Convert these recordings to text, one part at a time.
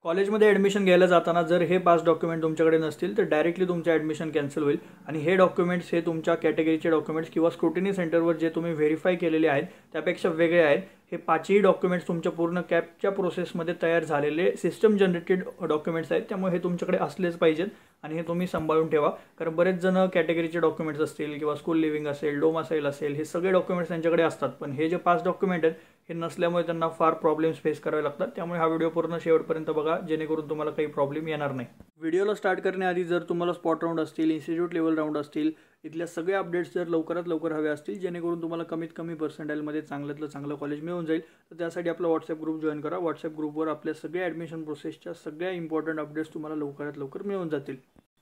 कॉलेजमध्ये ॲडमिशन घ्यायला जाताना जर हे 5 डॉक्युमेंट तुमच्याकडे नसतील तर डायरेक्टली तुमचं ॲडमिशन कॅन्सल होईल आणि हे डॉक्युमेंट्स हे तुमच्या कॅटेगरीचे डॉक्युमेंट्स किंवा स्क्रुटिनी सेंटरवर जे तुम्ही व्हेरीफाय केलेले आहेत त्यापेक्षा वेगळे आहेत। हे 5ही डॉक्युमेंट्स तुमच्या पूर्ण कॅपच्या प्रोसेसमध्ये तयार झालेले सिस्टम जनरेटेड डॉक्युमेंट्स आहेत, त्यामुळे हे तुमच्याकडे असलेच पाहिजेत आणि हे तुम्ही सांभाळून ठेवा। कारण बरेच जण कॅटेगरीचे डॉक्युमेंट्स असतील किंवा स्कूल लिव्हिंग असेल, डोमासाईल असेल, हे सगळे डॉक्युमेंट्स त्यांच्याकडे असतात, पण हे जे 5 डॉक्युमेंट आहेत हे नसल्यामुळे त्यांना फार प्रॉब्लेम्स फेस करावे लागतात। त्यामुळे हा व्हिडिओ पूर्ण शेवटपर्यंत बघा जेणेकरून तुम्हाला काही प्रॉब्लेम येणार नाही। व्हिडिओला स्टार्ट करण्याआधी जर तुम्हाला स्पॉट राऊंड असतील, इन्स्टिट्यूट लेवल राऊंड असतील, इथल्या सगळ्या अपडेट्स जर लवकरात लवकर हवे असतील जेणेकरून तुम्हाला कमीत कमी पर्सेंटाईलमध्ये चांगल्यातलं चांगलं कॉलेज मिळून जाईल, तर त्यासाठी आपला व्हॉट्सअप ग्रुप जॉईन करा। व्हॉट्सअप ग्रुपवर आपल्या सगळ्या ॲडमिशन प्रोसेसच्या सगळ्या इम्पॉर्टंट अपडेट्स तुम्हाला लवकरात लवकर मिळून जातील।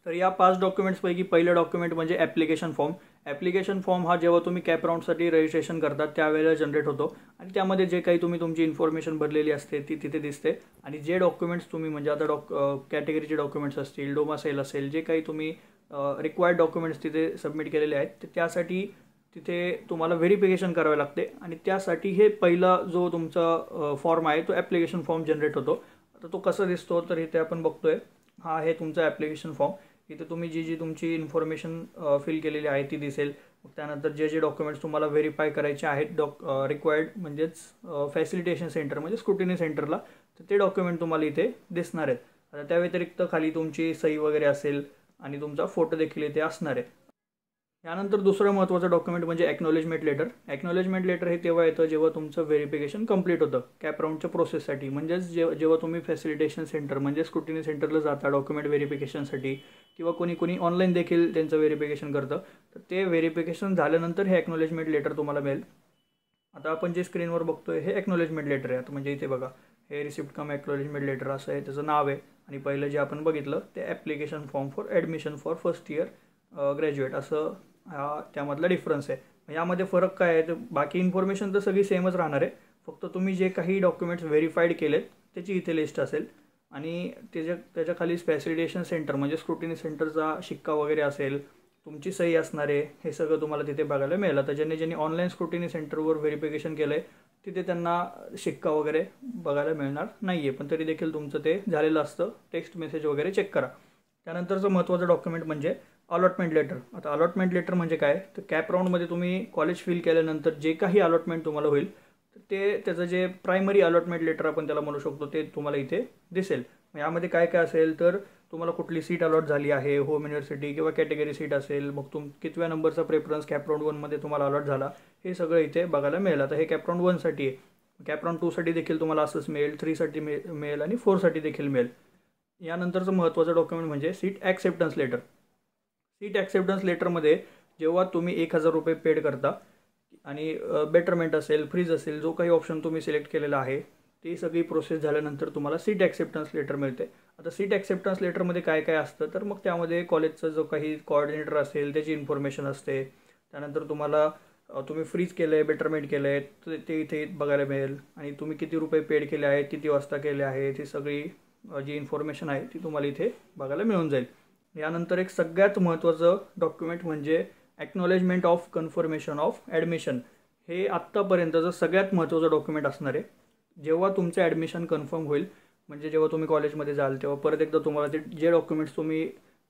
तर या 5 डॉक्युमेंट्सपैकी पहिलं डॉक्युमेंट म्हणजे ॲप्लिकेशन फॉर्म। ॲप्लिकेशन फॉर्म हा जेव्हा तुम्ही कॅप राऊंडसाठी रजिस्ट्रेशन करता त्यावेळेला जनरेट होतो आणि त्यामध्ये जे काही तुम्ही तुमची इन्फॉर्मेशन भरलेली असते ती तिथे दिसते आणि जे डॉक्युमेंट्स तुम्ही म्हणजे आता कॅटेगरीचे डॉक्युमेंट्स असतील, डोमासाईल असेल, जे काही तुम्ही रिक्वायर्ड डॉक्युमेंट्स तिथे सबमिट केलेले आहेत तर त्यासाठी तिथे तुम्हाला व्हेरिफिकेशन करावे लागते आणि त्यासाठी हे पहिला जो तुमचा फॉर्म आहे तो ॲप्लिकेशन फॉर्म जनरेट होतो। आता तो कसा दिसतो तर इथे आपण बघतोय, हा आहे तुमचा ॲप्लिकेशन फॉर्म। इथे तुम्ही जी तुमची इन्फॉर्मेशन फिल केलेली आहे ती दिसेल। मग त्यानंतर जे डॉक्युमेंट्स तुम्हाला व्हेरीफाय करायचे आहेत रिक्वायर्ड म्हणजेच फॅसिलिटेशन सेंटर म्हणजे स्क्रुटिनी सेंटरला, तर ते डॉक्युमेंट तुम्हाला इथे दिसणार आहेत। आता त्या व्यतिरिक्त खाली तुमची सही वगैरे असेल आणि तुमचा फोटो देखील इथे असणार आहे। यानंतर दुसरं महत्त्वाचं डॉक्युमेंट म्हणजे ॲक्नॉलेजमेंट लेटर। ॲक्नॉलेजमेंट लेटर हे तेव्हा येतं जेव्हा तुमचं व्हेरिफिकेशन कंप्लीट होतं कॅप राऊंडच्या प्रोसेससाठी, म्हणजेच जेव्हा तुम्ही फॅसिलिटेशन सेंटर म्हणजे स्क्रुटिनी सेंटरला जाता डॉक्युमेंट व्हेरिफिकेशनसाठी किंवा कोणी ऑनलाईन देखील त्यांचं व्हेरिफिकेशन करतं, तर ते व्हेरिफिकेशन झाल्यानंतर हे ॲक्नॉलेजमेंट लेटर तुम्हाला मिळेल। आता आपण जे स्क्रीनवर बघतोय हे ॲक्नॉलेजमेंट लेटर आहे। आता म्हणजे इथे बघा हे रिसिप्ट कम ॲक्नॉलेजमेंट लेटर असं आहे त्याचं नाव आहे आणि पहिलं जे आपण बघितलं ते application form for admission for first year graduate असं त्यामधला डिफरन्स आहे। यामध्ये फरक काय आहे तर बाकी इन्फॉर्मेशन तर सगळी सेमच राहणार आहे, फक्त तुम्ही जे काही डॉक्युमेंट्स व्हेरीफाईड केलेत त्याची इथे लिस्ट असेल आणि त्याच्या खाली फॅसिलिटेशन सेंटर म्हणजे स्क्रुटिनी सेंटरचा शिक्का वगैरे असेल, तुमची सही असणार आहे, हे सगळं तुम्हाला तिथे बघायला मिळेल। आता ज्यांनी ऑनलाईन स्क्रुटिनी सेंटरवर व्हेरिफिकेशन केलं आहे तिथे त्यांना शिक्का वगैरे बघायला मिळणार नाही आहे, पण तरी देखील तुमचं ते झालेलं असतं। टेक्स्ट मेसेज वगैरे चेक करा। त्यानंतरचं महत्त्वाचं डॉक्युमेंट म्हणजे अलॉटमेंट लेटर। आता अलॉटमेंट लेटर म्हणजे काय तर कॅप राऊंडमध्ये तुम्ही कॉलेज फिल केल्यानंतर जे काही अलॉटमेंट तुम्हाला होईल तर त्याचं जे प्रायमरी अलॉटमेंट लेटर आपण त्याला म्हणू शकतो ते तुम्हाला इथे दिसेल। यामध्ये काय काय असेल तर तुम्हाला कुठली सीट अलॉट झाली आहे, होम युनिव्हर्सिटी किंवा कॅटेगरी सीट असेल, मग कितव्या नंबरचा प्रेफरन्स कॅप राऊंड 1मध्ये तुम्हाला अलॉट झाला, हे सगळं इथे बघायला मिळेल। आता हे कॅप राऊंड 1साठी आहे, कॅप राऊंड 2साठी देखील तुम्हाला असंच मिळेल, 3साठी मिळेल आणि 4साठी देखील मिळेल। यानंतरचं महत्त्वाचं डॉक्युमेंट म्हणजे seat acceptance letter. Seat acceptance लेटरमध्ये जेव्हा तुम्ही 1000 रुपये पेड करता आणि बेटरमेंट असेल, फ्रीज असेल, जो काही ऑप्शन तुम्ही सिलेक्ट केलेला आहे ती सगळी प्रोसेस झाल्यानंतर तुम्हाला सीट ॲक्सेप्टन्स लेटर मिळते। आता सीट ॲक्सेप्टन्स लेटरमध्ये काय काय असतं तर मग त्यामध्ये कॉलेजचा जो काही कोऑर्डिनेटर असेल त्याची इन्फॉर्मेशन असते। त्यानंतर तुम्ही फ्रीज केलं आहे, बेटरमेंट केलं आहे तर ते इथे बघायला मिळेल आणि तुम्ही किती रुपये पेड केले आहेत, किती वाजता केले आहेत, ही सगळी जी इन्फॉर्मेशन आहे ती तुम्हाला इथे बघायला मिळून जाईल। यानंतर एक सगळ्यात महत्त्वाचं डॉक्युमेंट म्हणजे acknowledgement of confirmation of admission. हे आत्तापर्यंतचं सगळ्यात महत्त्वाचं डॉक्युमेंट असणार आहे। जेव्हा तुमचं ॲडमिशन कन्फर्म होईल म्हणजे जेव्हा तुम्ही कॉलेजमध्ये जाल तेव्हा परत एकदा तुम्हाला जे डॉक्युमेंट्स तुम्ही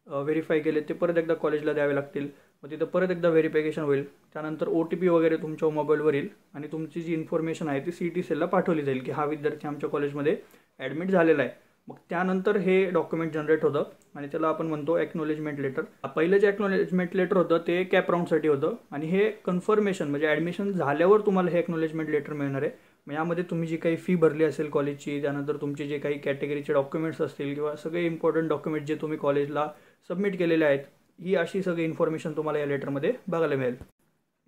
व्हेरीफाय केले ते परत एकदा कॉलेजला द्यावे लागतील, मग तिथं परत एकदा व्हेरिफिकेशन होईल। त्यानंतर OTP वगैरे तुमच्या मोबाईलवर येईल आणि तुमची जी इन्फॉर्मेशन आहे ती CT सेलला पाठवली जाईल की हा विद्यार्थी आमच्या कॉलेजमध्ये ॲडमिट झालेला आहे। मग त्यानंतर हे डॉक्युमेंट जनरेट होतं आणि त्याला आपण म्हणतो ॲक्नॉलेजमेंट लेटर। पहिलं जे ॲक्नॉलेजमेंट लेटर होतं ते कॅप राऊंडसाठी होतं आणि हे कन्फर्मेशन म्हणजे ॲडमिशन झाल्यावर तुम्हाला हे ॲक्नॉलेजमेंट लेटर मिळणार आहे। मग यामध्ये तुम्ही जी काही फी भरली असेल कॉलेजची, त्यानंतर तुमचे जे काही कॅटेगरीचे डॉक्युमेंट्स असतील किंवा सगळे इम्पॉर्टंट डॉक्युमेंट जे तुम्ही कॉलेजला सबमिट केलेले आहेत, ही अशी सगळी इन्फॉर्मेशन तुम्हाला या लेटरमध्ये बघायला मिळेल।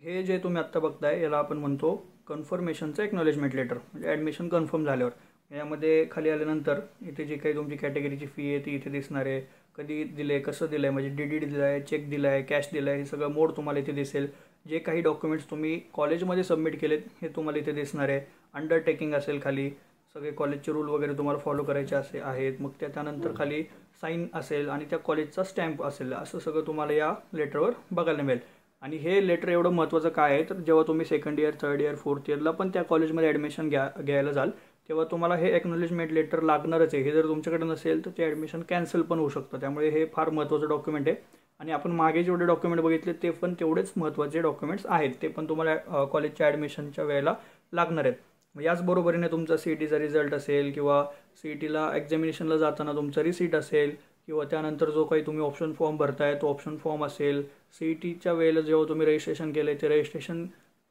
हे जे तुम्ही आत्ता बघताय याला आपण म्हणतो कन्फर्मेशनचं ॲक्नॉलेजमेंट लेटर, म्हणजे ॲडमिशन कन्फर्म झाल्यावर। यामध्ये खाली आल्यानंतर इथे जी काही तुमची कॅटेगरीची फी आहे ती इथे दिसणार आहे, कधी दिलं आहे, कसं दिलं आहे, म्हणजे DD दिलं आहे, चेक दिला आहे, कॅश दिलं आहे, हे सगळं मोड तुम्हाला इथे दिसेल। जे काही डॉक्युमेंट्स तुम्ही कॉलेजमध्ये सबमिट केलेत हे तुम्हाला इथे दिसणार आहे। अंडरटेकिंग असेल खाली, सगळे कॉलेजचे रूल वगैरे तुम्हाला फॉलो करायचे आहेत, मग त्यानंतर खाली साईन असेल आणि त्या कॉलेजचा स्टॅम्प असेल, असं सगळं तुम्हाला या लेटरवर बघायला मिळेल। आणि हे लेटर एवढं महत्त्वाचं काय आहे तर जेव्हा तुम्ही second year, third year, fourth इयरला पण त्या कॉलेजमध्ये ॲडमिशन घ्यायला जाल तेव्हा तुम्हाला हे ॲक्नॉलेजमेंट लेटर लागणारच आहे. हे जर तुमच्याकडे नसेल तर ते ॲडमिशन कॅन्सल पण होऊ शकतं. त्यामुळे हे फार महत्त्वाचं डॉक्युमेंट आहे. आणि आपण मागे जेवढे डॉक्युमेंट बघितले ते पण तेवढेच महत्त्वाचे डॉक्युमेंट्स आहेत. ते पण तुम्हाला कॉलेजच्या ॲडमिशनच्या वेळेला लागणार आहेत. याचबरोबरीने तुमचा CETचा रिझल्ट असेल किंवा CETला एक्झामिनेशनला जाताना तुमचा रिसीट असेल किंवा त्यानंतर जो काही तुम्ही ऑप्शन फॉर्म भरताय तो ऑप्शन फॉर्म असेल, CETच्या वेळेला जेव्हा तुम्ही रजिस्ट्रेशन केलं ते रजिस्ट्रेशन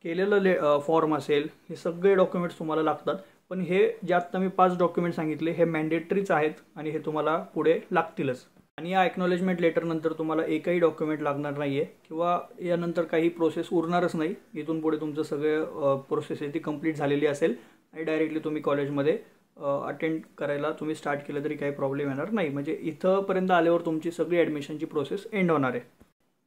केलेलं फॉर्म असेल, हे सगळे डॉक्युमेंट्स तुम्हाला लागतात. पण हे जे आत्ता मी 5 डॉक्युमेंट्स सांगितले हे मॅन्डेटरीच आहेत आणि हे तुम्हाला पुढे लागतीलच. आणि या ॲक्नॉलेजमेंट लेटरनंतर तुम्हाला एकही डॉक्युमेंट लागणार नाही आहे किंवा यानंतर काही प्रोसेस उरणारच नाही. इथून पुढे तुमचं सगळं प्रोसेस आहे ती कंप्लीट झालेली असेल आणि डायरेक्टली तुम्ही कॉलेजमध्ये अटेंड करायला तुम्ही स्टार्ट केलं तरी काही प्रॉब्लेम येणार नाही. म्हणजे इथंपर्यंत आल्यावर तुमची सगळी ॲडमिशनची प्रोसेस एंड होणार आहे.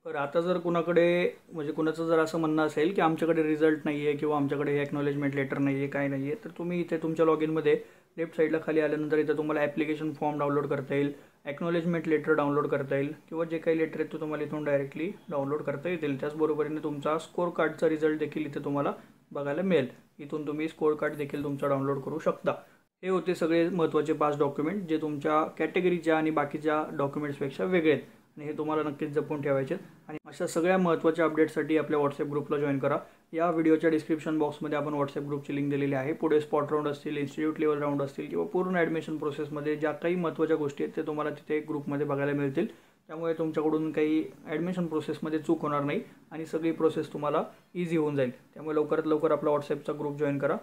तर आता जर कुणाचं जर असं म्हणणं असेल की आमच्याकडे रिझल्ट नाही आहे किंवा आमच्याकडे हे ॲक्नॉलेजमेंट लेटर नाही आहे, काय नाही आहे, तर तुम्ही इथे तुमच्या लॉगिनमध्ये लेफ्ट साईडला खाली आल्यानंतर इथं तुम्हाला ॲप्लिकेशन फॉर्म डाउनलोड करता येईल, ॲक्नॉलेजमेंट लेटर डाउनलोड करता येईल किंवा जे काही लेटर आहेत तो तुम्हाला इथून डायरेक्टली डाउनलोड करता येतील. त्याचबरोबरीने तुमचा स्कोर कार्डचा रिझल्ट देखील इथे तुम्हाला बघायला मिळेल. इथून तुम्ही स्कोर कार्ड देखील तुमचा डाउनलोड करू शकता. हे होते सगळे महत्त्वाचे 5 डॉक्युमेंट जे तुमच्या कॅटेगरीच्या आणि बाकीच्या डॉक्युमेंट्सपेक्षा वेगळे आहेत आणि हे तुम्हाला नक्कीच जपून ठेवायचे. आणि अशा सगळ्या महत्त्वाच्या अपडेट्ससाठी आपल्या व्हॉट्सअप ग्रुपला जॉईन करा. या व्हिडिओच्या डिस्क्रिप्शन बॉक्समध्ये आपण व्हॉट्सअप ग्रुपची लिंक दिलेली आहे. पुढे स्पॉट राऊंड असतील, इन्स्टिट्यूट लेवल राऊंड असतील किंवा पूर्ण ॲडमिशन प्रोसेसमध्ये ज्या काही महत्त्वाच्या गोष्टी आहेत ते तुम्हाला तिथे ग्रुपमध्ये बघायला मिळतील. त्यामुळे तुमच्याकडून काही ॲडमिशन प्रोसेसमध्ये चूक होणार नाही आणि सगळी प्रोसेस तुम्हाला इझी होऊन जाईल. त्यामुळे लवकरात लवकर आपला व्हॉट्सअपचा ग्रुप जॉईन करा.